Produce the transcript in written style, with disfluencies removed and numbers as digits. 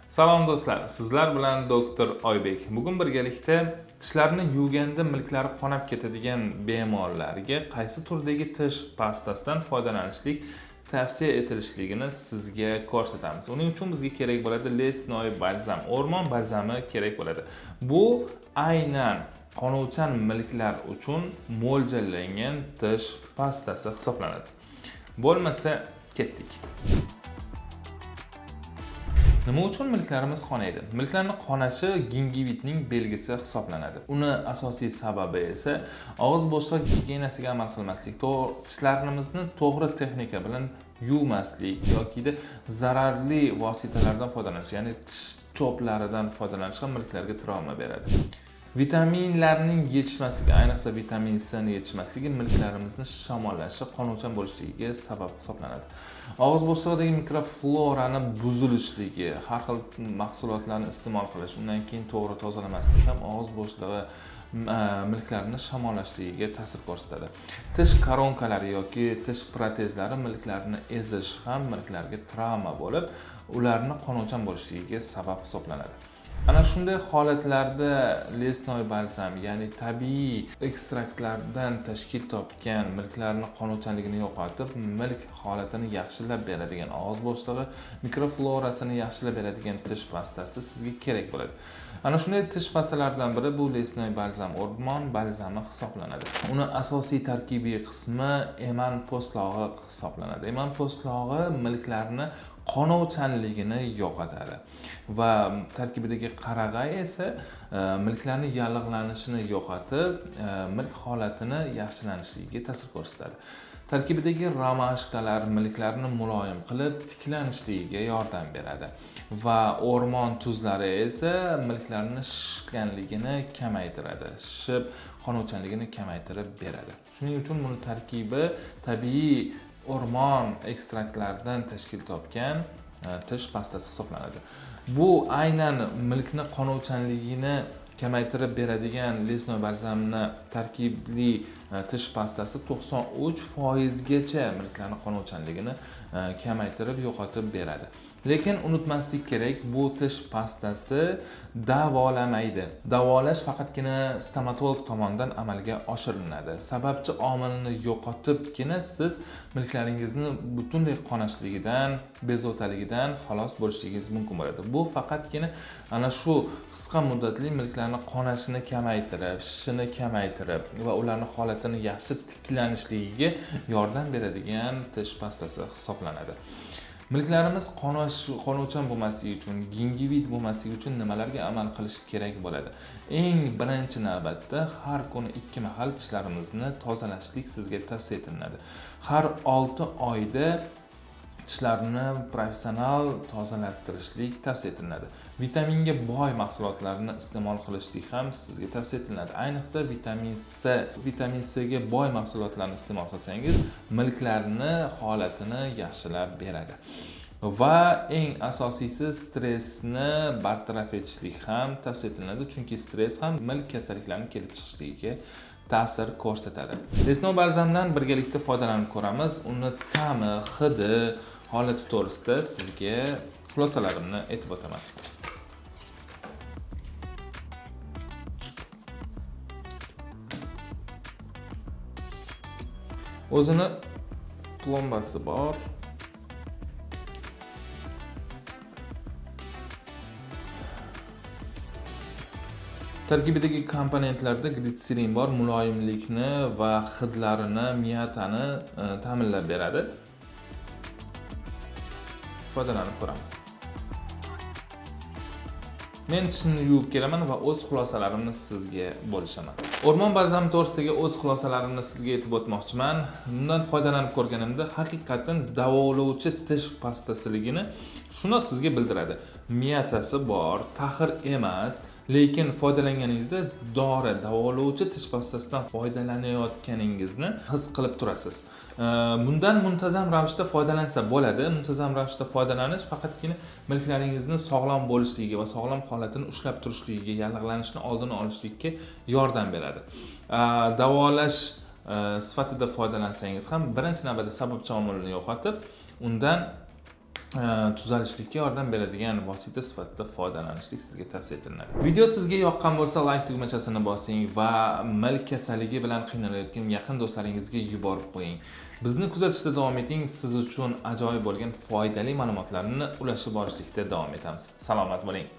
Salom do'stlar, sizlar bilan doktor Oybek. Bugun birgalikda tishlarni yuvganda milklari qonab ketadigan bemorlarga qaysi turdagi tish pastasidan foydalanishlik tavsiya etilishligini sizga ko'rsatamiz. Uning uchun bizga kerak bo'ladi lesnoy balzam, o'rmon balzami kerak bo'ladi. Bu aynan qonuvchan milklar uchun mo'ljallangan tish pastasi hisoblanadi. Bo'lmasa ketdik. Nima uchun milklarimiz qonaydi? Milklarning qonashi gingivitning belgisi hisoblanadi. Uni asosiy sababi esa og'iz bo'shliq gigiyenasiga amal qilmaslik, tishlarimizni to'g'ri texnika bilan yuvmaslik yoki zararli vositalardan foydalanish, ya'ni tish cho'plaridan foydalanish ham milklarga travma beradi. Vitaminlarning yetishmasligi, ayniqsa vitamin C ni yetishmasligi milklarimizni shamollashi, qonuvchan bo'lishligiga sabab hisoblanadi. Og'iz bo'shlig'idagi mikroflorani buzilishligi, har xil mahsulotlarni iste'mol qilish, undan keyin to'g'ri tozalamaslik ham og'iz bo'shlig'i milklarni shamollashligiga ta'sir ko'rsatadi. Tish koronkalari yoki tish protezlari milklarni ezish ham milklarga travma bo'lib, ularni qonuvchan bo'lishligiga sabab hisoblanadi. Ana shunday holatlarda lesnoy balzam, ya'ni tabiiy ekstraktlardan tashkil topgan milklarni qonuvchanligini yo'qotib, milk holatini yaxshilab beradigan, og'iz bo'shlig'i mikroflorasini yaxshilab beradigan tish pastasi sizga kerak bo'ladi. Ana shunday tish pastalaridan biri bu lesnoy balzam, o'rmon balzami hisoblanadi. Uni asosiy tarkibiy qismi eman po'stlog'i hisoblanadi. Eman po'stlog'i milklarni qonuvchanligini yo'qotadi va tarkibidagi qarag'ay esa milklarning yallig'lanishini yo'qotib, milk holatini yaxshilanishligiga ta'sir ko'rsatadi. Tarkibidagi romashkalar milklarni muloyim qilib, tiklanishligiga yordam beradi va o'rmon tuzlari esa milklarning shishganligini kamaytiradi, shishib qonuvchanligini kamaytirib beradi. Shuning uchun buni tarkibi tabiiy o'rmon ekstraktlaridan tashkil topgan tish pastasi hisoblanadi. Bu aynan milkni qonuvchanligini kamaytirib beradigan lesnoy balzamni tarkibli tish pastasi 93% gacha milklarning qonuvchanligini kamaytirib yo'qotib beradi. Lekin unutmaslik kerak, bu tish pastasi davolamaydi. Davolash faqatgina stomatolog tomonidan amalga oshiriladi. Sababchi omilni yo'qotibgina siz milklaringizni butunlay qonashligidan, bezovtaligidan xalos bo'lishligingiz mumkin bo'ladi. Bu faqatgina ana shu qisqa muddatli milklarning qonashini kamaytirib, shishini kamaytirib va ularning holatini yaxshi tiklanishligiga yordam beradigan tish pastasi hisoblanadi. Milklarimiz qonuvchan bo'lmasligi uchun, gingivit bo'lmasligi uchun nimalarga amal qilish kerak bo'ladi? Eng birinchi navbatda har kuni 2 mahal tishlarimizni tozalashlik sizga tavsiya etiladi. Har 6 oyda tishlarni professional tozalattirishlik tavsiya etiladi. Vitaminga boy mahsulotlarni iste'mol qilishlik ham sizga tavsiya etiladi. Ayniqsa vitamin C ga boy mahsulotlarni iste'mol qilsangiz, milklarni holatini yaxshilab beradi. Va eng asosiysi stressni bartaraf etishlik ham tavsiya etiladi, chunki stress ham milk kasalliklarining kelib chiqishligiga ta'sir ko'rsatadi. Lesnoy balzamdan birgalikda foydalanib ko'ramiz. Uni ta'mi, hidi, holati to'g'risida sizga xulosalarimni aytib o'taman. O'zini plombasi bor. Tarkibidagi komponentlarda glitserin bor, muloyimlikni va hidlarini, miyatani ta'minlab beradi. Foydalanib ko'ramiz. Men tishimni yuvib kelaman va o'z xulosalarimni sizga bo'lishaman. O'rmon balzami to'g'risidagi o'z xulosalarimni sizga aytib o'tmoqchiman. Bundan foydalanib ko'rganimda haqiqatan davolovchi tish pastasiligini shuni sizga bildiradi. Miyatasi bor, tahir emas, lekin foydalanganingizda dori, davolovchi tish pastasidan foydalanayotganingizni his qilib turasiz. Bundan muntazam ravishda foydalansa bo'ladi. Muntazam ravishda foydalanish faqatgina milklaringizni sog'lom bo'lishligiga va sog'lom holatini ushlab turishligiga, yallig'lanishni oldini olishlikka yordam beradi. Davolash sifatida foydalansangiz ham birinchi navbatda sababchi omilni yo'qotib, undan tuzalishlikka yordam beradigan vosita sifatida foydalanishlik sizga tavsiya etiladi. Video sizga yoqqan bo'lsa, like tugmachasini bosing va milk kasalligi bilan qiynalayotgan yaqin do'stlaringizga yuborib qo'ying. Bizni kuzatishda davom eting. Siz uchun ajoyib bo'lgan foydali ma'lumotlarni ulashib borishlikda davom etamiz. Salomat bo'ling.